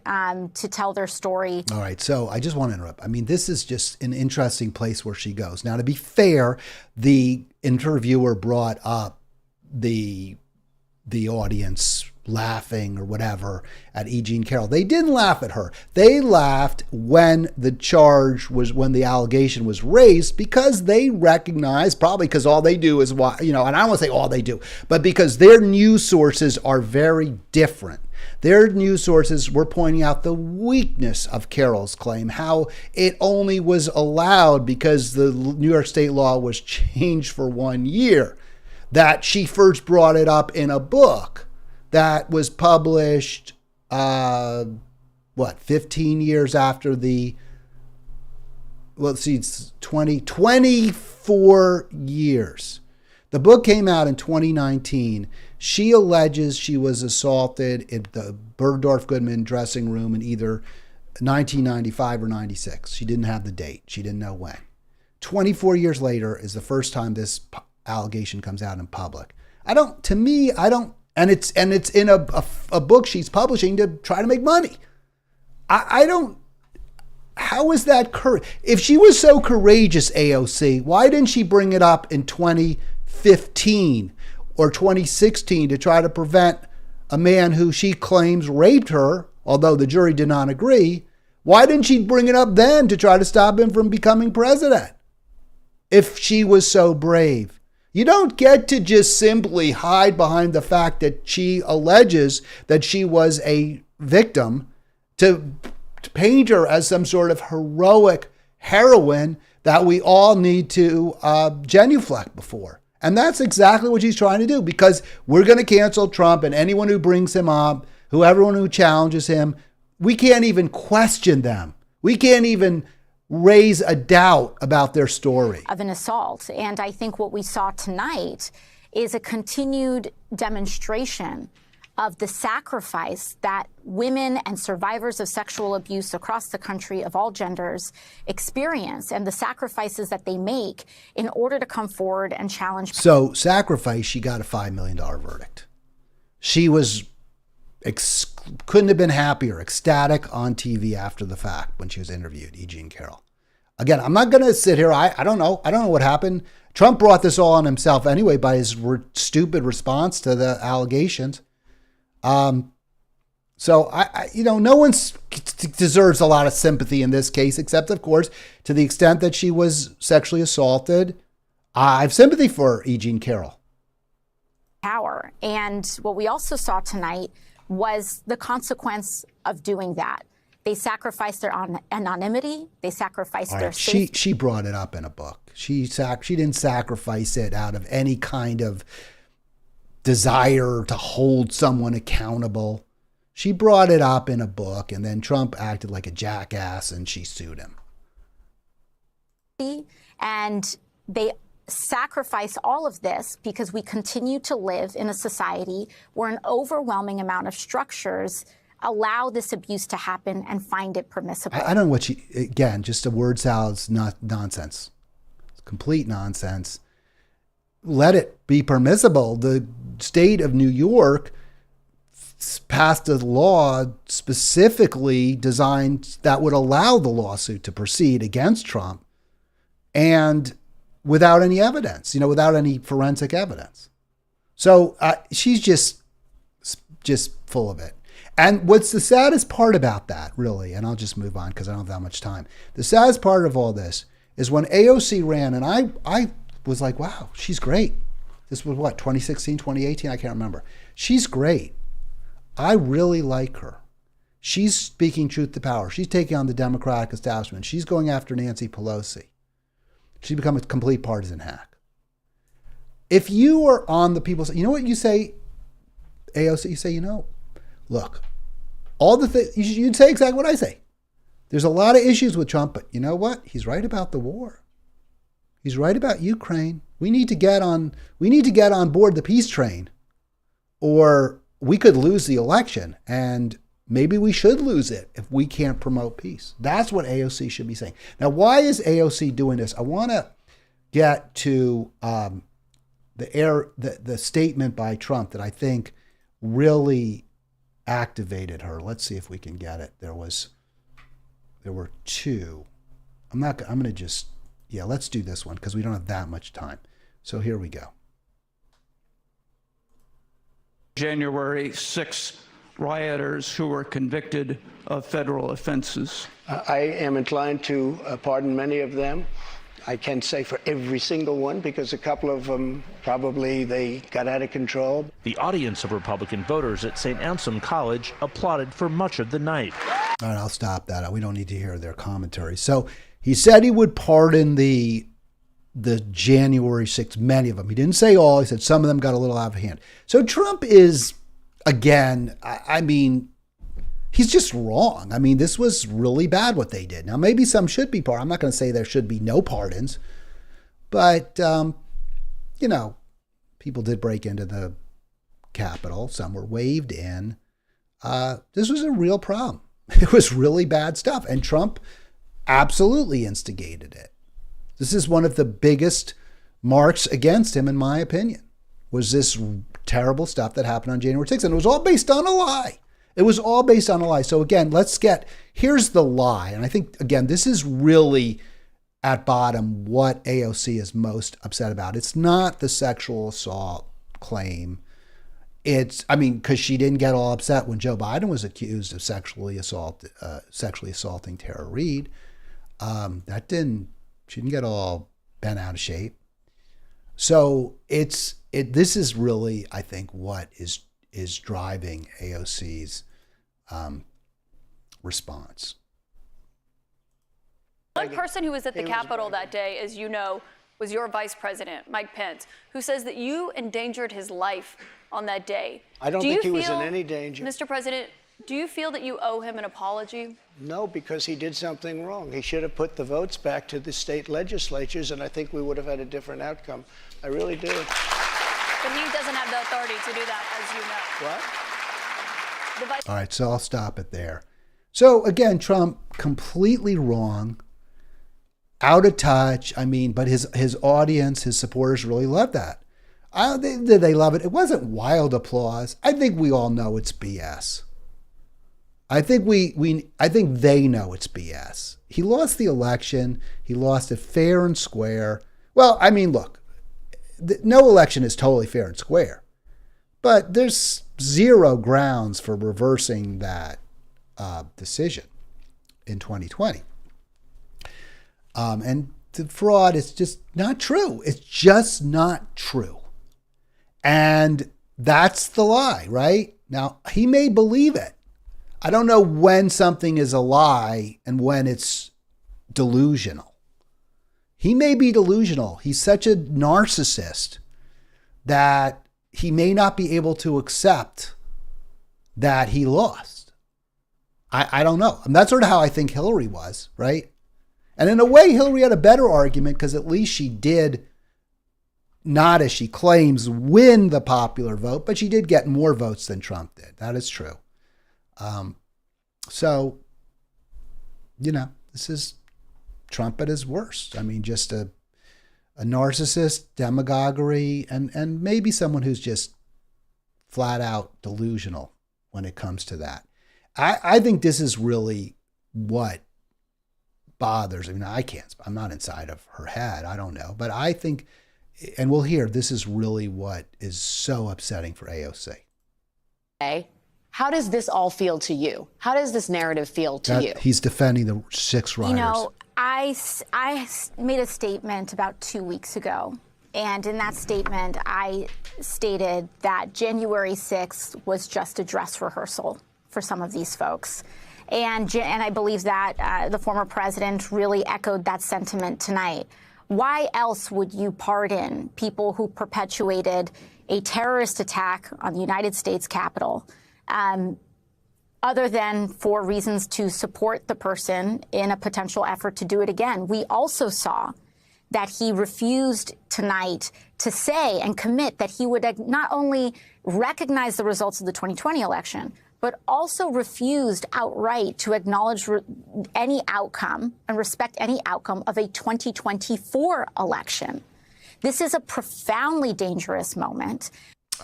to tell their story. All right, so I just want to interrupt. I mean, this is just an interesting place where she goes. Now, to be fair, the interviewer brought up the audience laughing or whatever at E. Jean Carroll. They didn't laugh at her. They laughed when when the allegation was raised, because they recognized, probably because all they do is, and I don't want to say all they do, but because their news sources are very different. Their news sources were pointing out the weakness of Carroll's claim, how it only was allowed because the New York state law was changed for 1 year, that she first brought it up in a book that was published, 15 years after it's 24 years. The book came out in 2019. She alleges she was assaulted in the Bergdorf Goodman dressing room in either 1995 or 96. She didn't have the date. She didn't know when. 24 years later is the first time this allegation comes out in public. And it's in a book she's publishing to try to make money. How is that courage? If she was so courageous, AOC, why didn't she bring it up in 2015 or 2016 to try to prevent a man who she claims raped her, although the jury did not agree? Why didn't she bring it up then to try to stop him from becoming president? If she was so brave. You don't get to just simply hide behind the fact that she alleges that she was a victim to paint her as some sort of heroic heroine that we all need to genuflect before. And that's exactly what she's trying to do, because we're going to cancel Trump, and anyone who brings him up, everyone who challenges him, we can't even question them. We can't even raise a doubt about their story. Of an assault. And I think what we saw tonight is a continued demonstration of the sacrifice that women and survivors of sexual abuse across the country of all genders experience, and the sacrifices that they make in order to come forward and challenge. So sacrifice, she got a $5 million verdict. She was couldn't have been happier, ecstatic on TV after the fact when she was interviewed, E. Jean Carroll. Again, I'm not going to sit here. I don't know. I don't know what happened. Trump brought this all on himself anyway by his stupid response to the allegations. So no one deserves a lot of sympathy in this case, except of course, to the extent that she was sexually assaulted. I have sympathy for E. Jean Carroll. Power. And what we also saw tonight was the consequence of doing that. They sacrificed their anonymity. They sacrificed their safety. She brought it up in a book. She didn't sacrifice it out of any kind of desire to hold someone accountable. She brought it up in a book, and then Trump acted like a jackass, and she sued him. And they sacrifice all of this because we continue to live in a society where an overwhelming amount of structures allow this abuse to happen and find it permissible. I don't know what again, just a word salad, not nonsense. Complete nonsense. Let it be permissible. The state of New York passed a law specifically designed that would allow the lawsuit to proceed against Trump, and without any evidence, without any forensic evidence. So she's just full of it. And what's the saddest part about that, really, and I'll just move on because I don't have that much time. The saddest part of all this is when AOC ran, and I was like, wow, she's great. This was 2016, 2018? I can't remember. She's great. I really like her. She's speaking truth to power. She's taking on the Democratic establishment. She's going after Nancy Pelosi. She's become a complete partisan hack. if you are on the people's, you know what you say, AOC, you say, look, all the things, you'd say exactly what I say. There's a lot of issues with Trump, but you know what? He's right about the war. He's right about Ukraine. We need to get on board the peace train, or we could lose the election, and maybe we should lose it if we can't promote peace. That's what AOC should be saying. Now, why is AOC doing this? I want to get to the statement by Trump that I think really activated her. Let's see if we can get it. There were two. Let's do this one because we don't have that much time. So here we go. January 6 rioters who were convicted of federal offenses. I am inclined to pardon many of them. I can't say for every single one because a couple of them probably they got out of control. The audience of Republican voters at St. Anselm College applauded for much of the night. All right, I'll stop that. We don't need to hear their commentary. So he said he would pardon the January 6th, many of them. He didn't say all. He said some of them got a little out of hand. So Trump is, again, he's just wrong. This was really bad what they did. Now, maybe some should be pardoned. I'm not going to say there should be no pardons. But, people did break into the Capitol. Some were waved in. This was a real problem. It was really bad stuff. And Trump absolutely instigated it. This is one of the biggest marks against him, in my opinion, was this terrible stuff that happened on January 6th. And it was all based on a lie. It was all based on a lie. So again, here's the lie. And I think, again, this is really at bottom what AOC is most upset about. It's not the sexual assault claim. Because she didn't get all upset when Joe Biden was accused of sexually assaulting Tara Reade. She didn't get all bent out of shape. So this is really, I think, what is driving AOC's response. One person who was at the Capitol that day, as you know, was your vice president, Mike Pence, who says that you endangered his life on that day. I don't think he was in any danger. Mr. President, do you feel that you owe him an apology? No, because he did something wrong. He should have put the votes back to the state legislatures, and I think we would have had a different outcome. I really do. But he doesn't have the authority to do that, as you know. What? All right, so I'll stop it there. So again, Trump completely wrong, out of touch. But his audience, his supporters really love that. Did they love it? It wasn't wild applause. I think we all know it's BS. I think they know it's BS. He lost the election. He lost it fair and square. Well, look, no election is totally fair and square, but there's zero grounds for reversing that decision in 2020. And the fraud is just not true. It's just not true. And that's the lie, right? Now, he may believe it. I don't know when something is a lie and when it's delusional. He may be delusional. He's such a narcissist that he may not be able to accept that he lost. I don't know. That's sort of how I think Hillary was, right? And in a way, Hillary had a better argument because at least she did not, as she claims, win the popular vote, but she did get more votes than Trump did. That is true. This is Trump at his worst. Just a narcissist, demagoguery, and maybe someone who's just flat out delusional when it comes to that. I think this is really what bothers. I'm not inside of her head. I don't know. But I think, and we'll hear, this is really what is so upsetting for AOC. Okay. How does this all feel to you? How does this narrative feel to you? He's defending the 6 rioters. I made a statement about 2 weeks ago. And in that statement, I stated that January 6th was just a dress rehearsal for some of these folks. And I believe that the former president really echoed that sentiment tonight. Why else would you pardon people who perpetuated a terrorist attack on the United States Capitol, other than for reasons to support the person in a potential effort to do it again? We also saw that he refused tonight to say and commit that he would not only recognize the results of the 2020 election, but also refused outright to acknowledge any outcome and respect any outcome of a 2024 election. This is a profoundly dangerous moment.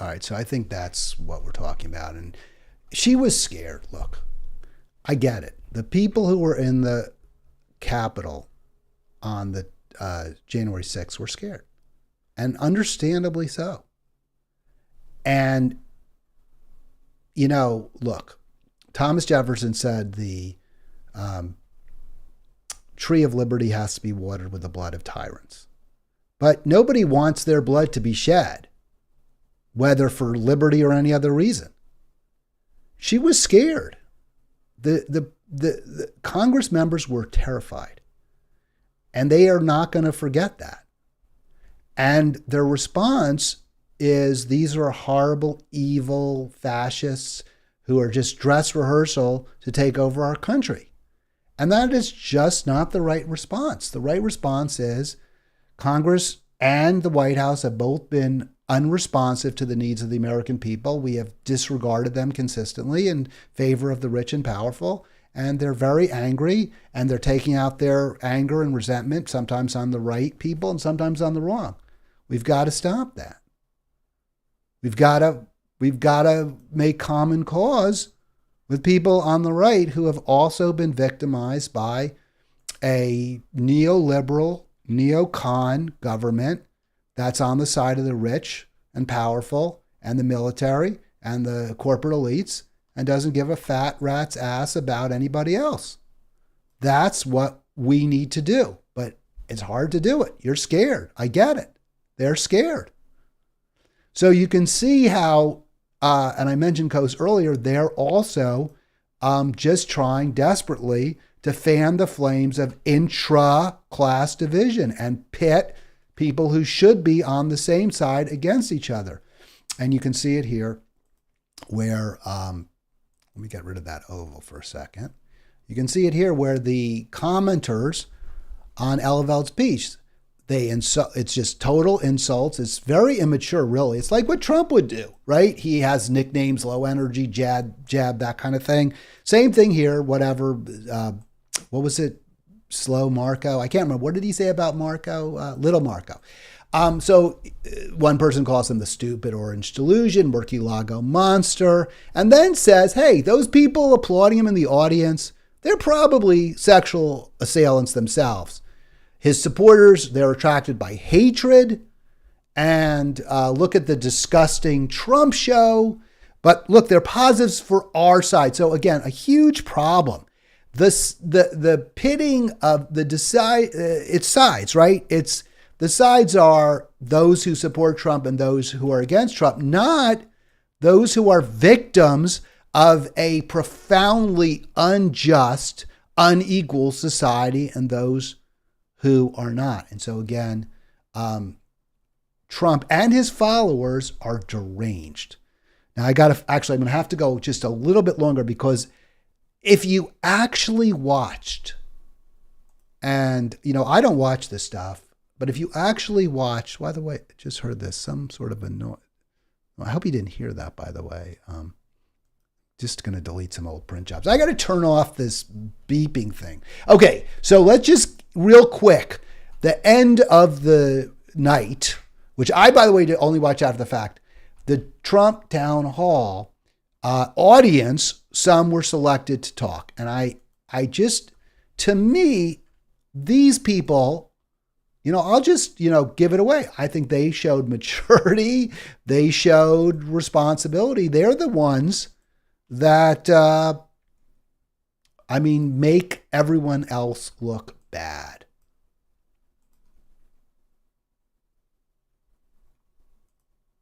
All right, so I think that's what we're talking about. And she was scared. Look, I get it. The people who were in the Capitol on the January 6th were scared, and understandably so. And, you know, look, Thomas Jefferson said the tree of liberty has to be watered with the blood of tyrants. But nobody wants their blood to be shed, whether for liberty or any other reason. She was scared. The Congress members were terrified. And they are not going to forget that. And their response is these are horrible, evil fascists who are just dress rehearsal to take over our country. And that is just not the right response. The right response is Congress and the White House have both been unresponsive to the needs of the American people. We have disregarded them consistently in favor of the rich and powerful. And they're very angry, and they're taking out their anger and resentment, sometimes on the right people and sometimes on the wrong. We've got to stop that. We've got to make common cause with people on the right who have also been victimized by a neoliberal, neocon government that's on the side of the rich and powerful and the military and the corporate elites, and doesn't give a fat rat's ass about anybody else. That's what we need to do. But it's hard to do it. You're scared. I get it. They're scared. So you can see how, and I mentioned Coase earlier, they're also just trying desperately to fan the flames of intra-class division and pit people who should be on the same side against each other. And you can see it here where, let me get rid of that oval for a second. You can see it here where the commenters on Ella Veld's piece, it's just total insults. It's very immature, really. It's like what Trump would do, right? He has nicknames, low energy, jab, that kind of thing. Same thing here, whatever. What was it? Slow Marco. I can't remember. What did he say about Marco? Little Marco. So one person calls him the stupid orange delusion, Murcielago monster, and then says, hey, those people applauding him in the audience, they're probably sexual assailants themselves. His supporters, they're attracted by hatred, and look at the disgusting Trump show. But look, they're positives for our side. So again, a huge problem. The pitting of its sides, right? The sides are those who support Trump and those who are against Trump, not those who are victims of a profoundly unjust, unequal society and those who are not. And so again, Trump and his followers are deranged. Now I'm going to have to go just a little bit longer, because if you actually watched, and I don't watch this stuff, but if you actually watch, by the way, I just heard this, some sort of a noise. I hope you didn't hear that, by the way. Just going to delete some old print jobs. I got to turn off this beeping thing. Okay, so let's just real quick, the end of the night, which I, by the way, only watch after the fact, the Trump town hall audience, some were selected to talk. And I just, to me, these people, I'll just, give it away. I think they showed maturity. They showed responsibility. They're the ones that, make everyone else look bad.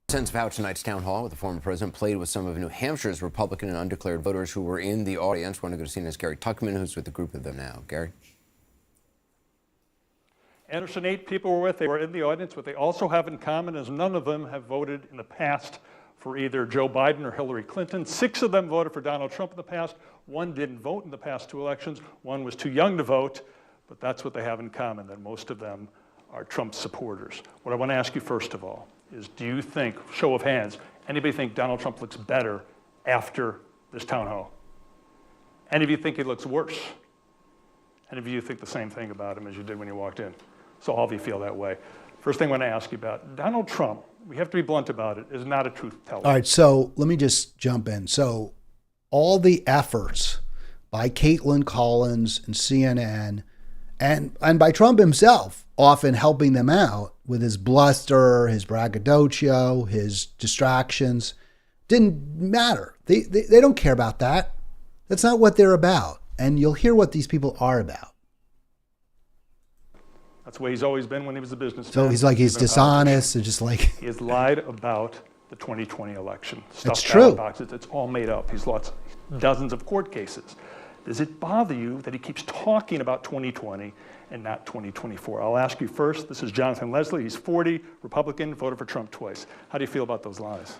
Sense of how tonight's town hall with the former president played with some of New Hampshire's Republican and undeclared voters who were in the audience. Want to go to CNN's Gary Tuckman, who's with a group of them now. Gary? Anderson, 8 people were with. They were in the audience. What they also have in common is none of them have voted in the past for either Joe Biden or Hillary Clinton. 6 of them voted for Donald Trump in the past. 1 didn't vote in the past 2 elections. 1 was too young to vote, but that's what they have in common, that most of them are Trump supporters. What I want to ask you first of all is, do you think, show of hands, anybody think Donald Trump looks better after this town hall? Any of you think he looks worse? Any of you think the same thing about him as you did when you walked in? So all of you feel that way. First thing I want to ask you about, Donald Trump, we have to be blunt about it, is not a truth teller. All right, so let me just jump in. So all the efforts by Caitlin Collins and CNN and by Trump himself, often helping them out with his bluster, his braggadocio, his distractions, didn't matter. They don't care about that. That's not what they're about. And you'll hear what these people are about. That's the way he's always been when he was a businessman. So he's dishonest and just like... He has lied about the 2020 election. That's true. Boxes, it's all made up. He's lost dozens of court cases. Does it bother you that he keeps talking about 2020 and not 2024? I'll ask you first. This is Jonathan Leslie. He's 40, Republican, voted for Trump twice. How do you feel about those lies?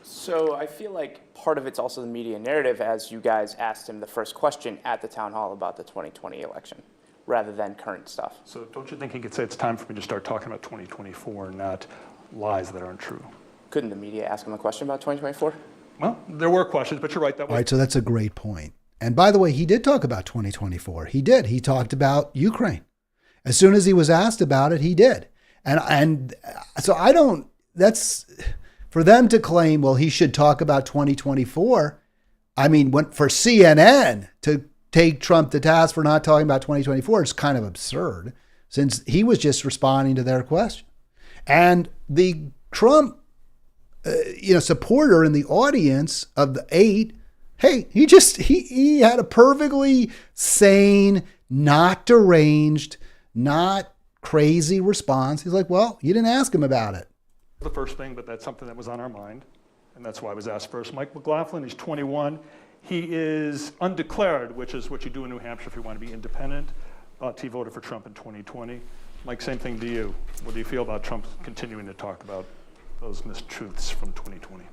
So I feel like part of it's also the media narrative, as you guys asked him the first question at the town hall about the 2020 election, rather than current stuff. So don't you think he could say it's time for me to start talking about 2024 and not lies that aren't true? Couldn't the media ask him a question about 2024? Well, there were questions, but you're right. That was... All right, so that's a great point. And by the way, he did talk about 2024. He did. He talked about Ukraine. As soon as he was asked about it, he did. And so I don't, that's, for them to claim, well, he should talk about 2024. I mean, for CNN to take Trump to task for not talking about 2024, it's kind of absurd, since he was just responding to their question. And the Trump, supporter in the audience of the 8, hey, he had a perfectly sane, not deranged, not crazy response. He's like, well, you didn't ask him about it. The first thing, but that's something that was on our mind, and that's why I was asked first. Mike McLaughlin, he's 21. He is undeclared, which is what you do in New Hampshire if you want to be independent. He voted for Trump in 2020. Mike, same thing to you. What do you feel about Trump continuing to talk about those mistruths from 2020?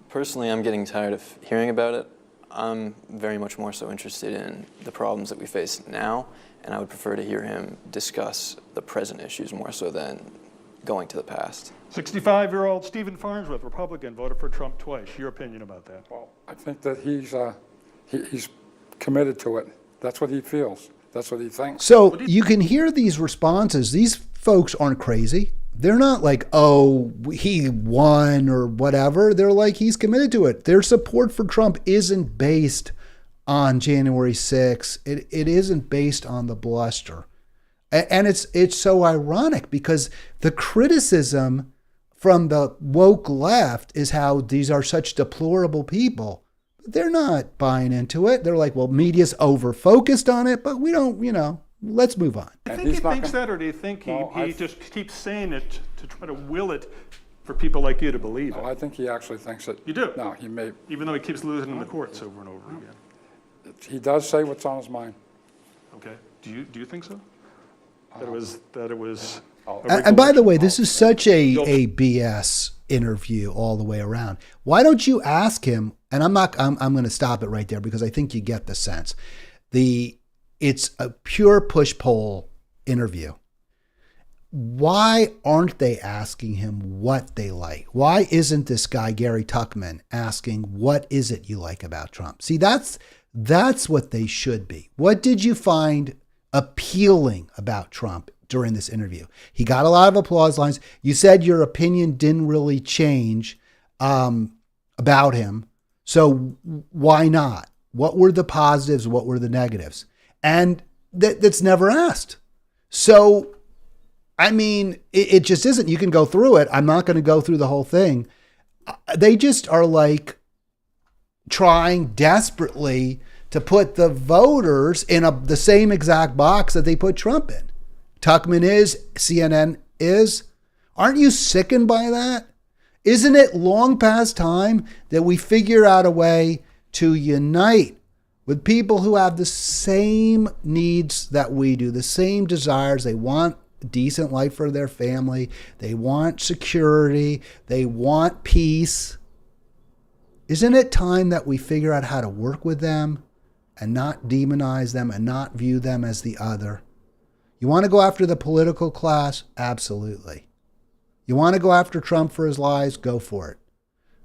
Personally, I'm getting tired of hearing about it. I'm very much more so interested in the problems that we face now, and I would prefer to hear him discuss the present issues more so than going to the past. 65-year-old Stephen Farnsworth, Republican, voted for Trump twice. Your opinion about that? Well, I think that he's committed to it. That's what he feels. That's what he thinks. So you can hear these responses. These folks aren't crazy. They're not like, oh, he won or whatever. They're like, he's committed to it. Their support for Trump isn't based on January 6th. It isn't based on the bluster. And it's so ironic because the criticism from the woke left is how these are such deplorable people. They're not buying into it. They're like, well, media's over-focused on it, but we don't, let's move on. Do you think he thinks that, or do you think he just keeps saying it to try to will it for people like you to believe it? I think he actually thinks it. You do? No, he may. Even though he keeps losing in the courts over and over again. He does say what's on his mind. Okay. Do you think so? That it was. And by the way, this is such a BS interview all the way around. Why don't you ask him? And I'm going to stop it right there because I think you get the sense. It's a pure push-pull interview. Why aren't they asking him what they like? Why isn't this guy, Gary Tuchman, asking, what is it you like about Trump? See, that's what they should be. What did you find appealing about Trump during this interview? He got a lot of applause lines. You said your opinion didn't really change about him. So why not? What were the positives? What were the negatives? And that's never asked. So, I mean, it just isn't. You can go through it. I'm not going to go through the whole thing. They just are like trying desperately to put the voters in the same exact box that they put Trump in. Tuchman is, CNN is. Aren't you sickened by that? Isn't it long past time that we figure out a way to unite with people who have the same needs that we do, the same desires? They want a decent life for their family. They want security. They want peace. Isn't it time that we figure out how to work with them and not demonize them and not view them as the other? You want to go after the political class? Absolutely. You want to go after Trump for his lies? Go for it.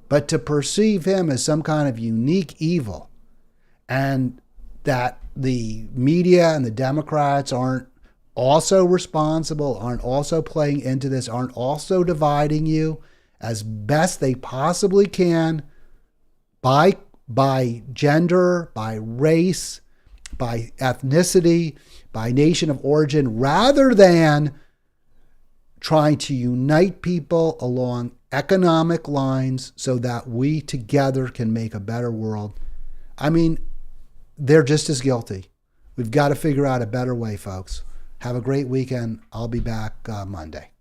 But to perceive him as some kind of unique evil, and that the media and the Democrats aren't also responsible, aren't also playing into this, aren't also dividing you as best they possibly can by gender, by race, by ethnicity, by nation of origin, rather than trying to unite people along economic lines so that we together can make a better world. I mean, they're just as guilty. We've got to figure out a better way, folks. Have a great weekend. I'll be back Monday.